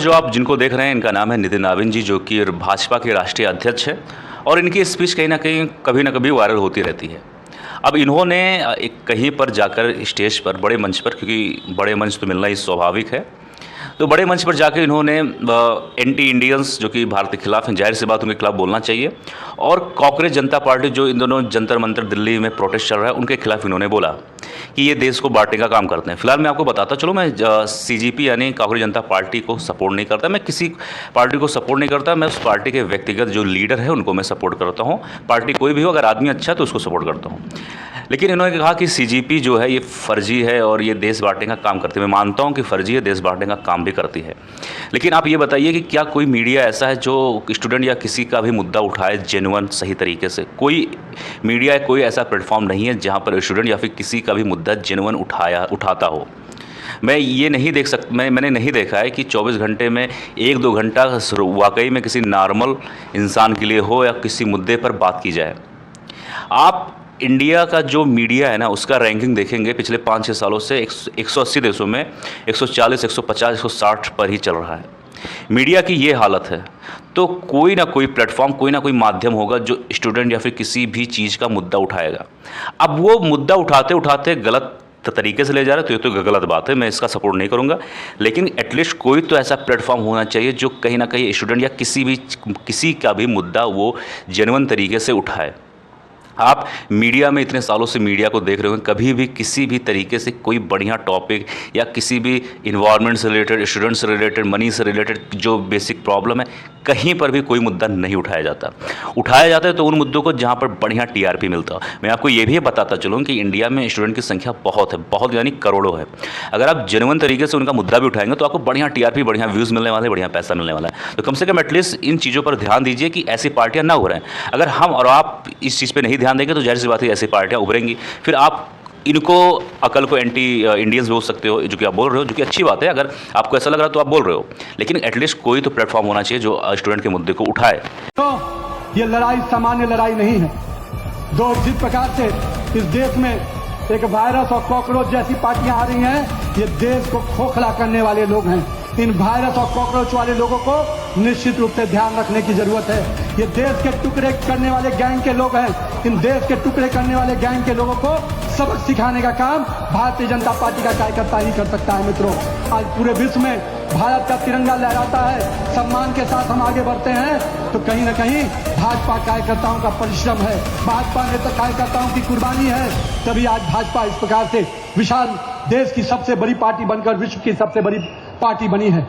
जो आप जिनको देख रहे हैं इनका नाम है नितिन नाविन जी, जो कि भाजपा के राष्ट्रीय अध्यक्ष हैं और इनकी स्पीच कहीं ना कभी वायरल होती रहती है। अब इन्होंने एक कहीं पर जाकर स्टेज पर बड़े मंच पर, क्योंकि बड़े मंच तो मिलना ही स्वाभाविक है, तो बड़े मंच पर जाकर इन्होंने एंटी इंडियंस जो कि भारत के खिलाफ हैं, जाहिर सी बात उनके खिलाफ बोलना चाहिए, और कांग्रेस जनता पार्टी जो इन दोनों जंतर मंतर दिल्ली में प्रोटेस्ट चल रहा है उनके खिलाफ इन्होंने बोला कि ये देश को बांटने का काम करते हैं। फिलहाल मैं आपको बताता चलो, मैं सीजीपी यानी कांग्रेस जनता पार्टी को सपोर्ट नहीं करता, मैं किसी पार्टी को सपोर्ट नहीं करता, मैं उस पार्टी के व्यक्तिगत जो लीडर है उनको मैं सपोर्ट करता हूँ। पार्टी कोई भी हो, अगर आदमी अच्छा है तो उसको सपोर्ट करता हूँ। लेकिन इन्होंने कहा कि सीजीपी जो है ये फर्जी है और ये देश बांटने का काम करती है। मैं मानता हूँ कि फर्जी है, देश बांटने का काम भी करती है, लेकिन आप ये बताइए कि क्या कोई मीडिया ऐसा है जो स्टूडेंट या किसी का भी मुद्दा उठाए जेन्युइन सही तरीके से? कोई मीडिया, कोई ऐसा प्लेटफॉर्म नहीं है जहाँ पर स्टूडेंट या फिर किसी का भी मुद्दा जेन्युइन उठाता हो। मैं ये नहीं देख सकता, मैंने नहीं देखा है कि 24 घंटे में 1-2 घंटा वाकई में किसी नॉर्मल इंसान के लिए हो या किसी मुद्दे पर बात की जाए। आप इंडिया का जो मीडिया है ना, उसका रैंकिंग देखेंगे पिछले 5-6 सालों से 180 देशों में 140, 150, 160 पर ही चल रहा है। मीडिया की ये हालत है तो कोई ना कोई प्लेटफॉर्म, कोई ना कोई माध्यम होगा जो स्टूडेंट या फिर किसी भी चीज़ का मुद्दा उठाएगा। अब वो मुद्दा उठाते उठाते गलत तरीके से ले जा रहे तो ये तो गलत बात है, मैं इसका सपोर्ट नहीं करूँगा। लेकिन एटलीस्ट कोई तो ऐसा प्लेटफॉर्म होना चाहिए जो कहीं ना कहीं स्टूडेंट या किसी का भी मुद्दा वो जेन्युइन तरीके से उठाए। आप मीडिया में इतने सालों से मीडिया को देख रहे होंगे, कभी भी किसी भी तरीके से कोई बढ़िया टॉपिक या किसी भी इन्वायरमेंट से रिलेटेड, स्टूडेंट से रिलेटेड, मनी से रिलेटेड जो बेसिक प्रॉब्लम है, कहीं पर भी कोई मुद्दा नहीं उठाया जाता। उठाया जाता है तो उन मुद्दों को जहाँ पर बढ़िया टीआरपी मिलता हो। मैं आपको ये भी बताता चलूँ कि इंडिया में स्टूडेंट की संख्या बहुत है, बहुत यानी करोड़ों है। अगर आप जेन्युइन तरीके से उनका मुद्दा भी उठाएंगे तो आपको बढ़िया टीआरपी, बढ़िया व्यूज़ मिलने वाले, बढ़िया पैसा मिलने वाला है। तो कम से कम एटलीस्ट इन चीज़ों पर ध्यान दीजिए कि ऐसी पार्टियाँ ना उभरें। अगर हम और आप इस चीज़ पर नहीं ध्यान देंगे तो जाहिर सी बात है ऐसी पार्टियाँ उभरेंगी, फिर आप इनको अकल को एंटी इंडियंस बोल सकते हो, जो कि आप बोल रहे हो, जो कि अच्छी बात है। अगर आपको ऐसा लग रहा है तो आप बोल रहे हो, लेकिन एटलीस्ट कोई तो प्लेटफॉर्म होना चाहिए जो स्टूडेंट के मुद्दे को उठाए। तो ये लड़ाई सामान्य लड़ाई नहीं है। जिस प्रकार से इस देश में एक वायरस और कॉकरोच जैसी पार्टियां आ रही हैं, ये देश को खोखला करने वाले लोग हैं। इन वायरस और कॉकरोच वाले लोगों को निश्चित रूप से ध्यान रखने की जरूरत है। ये देश के टुकड़े करने वाले गैंग के लोग हैं। इन देश के टुकड़े करने वाले गैंग के लोगों को सबक सिखाने का काम भारतीय जनता पार्टी का कार्यकर्ता ही कर सकता है। मित्रों, आज पूरे विश्व में भारत का तिरंगा लहराता है, सम्मान के साथ हम आगे बढ़ते हैं, तो कहीं ना कहीं भाजपा कार्यकर्ताओं का परिश्रम है, भाजपा नेता कार्यकर्ताओं की कुर्बानी है, तभी आज भाजपा इस प्रकार से विशाल देश की सबसे बड़ी पार्टी बनकर विश्व की सबसे बड़ी पार्टी बनी है।